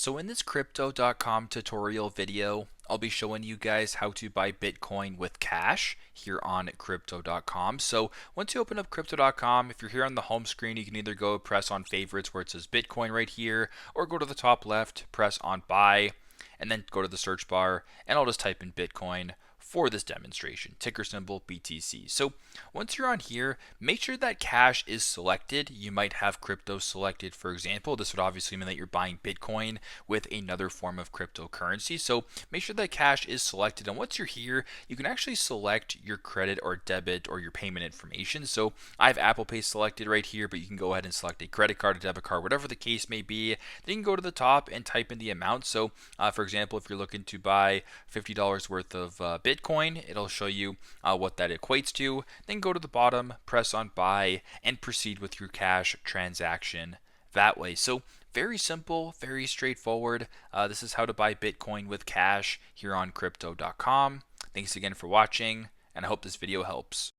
So in this crypto.com tutorial video, I'll be showing you guys how to buy Bitcoin with cash here on crypto.com. So once you open up crypto.com, if you're here on the home screen, you can either go press on favorites where it says Bitcoin right here, or go to the top left, press on buy, and then go to the search bar, and I'll just type in Bitcoin for this demonstration, ticker symbol BTC. So once you're on here, make sure that cash is selected. You might have crypto selected, for example. This would obviously mean that you're buying Bitcoin with another form of cryptocurrency. So make sure that cash is selected. And once you're here, you can actually select your credit or debit or your payment information. So I have Apple Pay selected right here, but you can go ahead and select a credit card, a debit card, whatever the case may be. Then you can go to the top and type in the amount. So for example, if you're looking to buy $50 worth of Bitcoin, it'll show you what that equates to. Then go to the bottom, press on buy, and proceed with your cash transaction that way. So very simple, very straightforward. This is how to buy Bitcoin with cash here on crypto.com. Thanks again for watching, and I hope this video helps.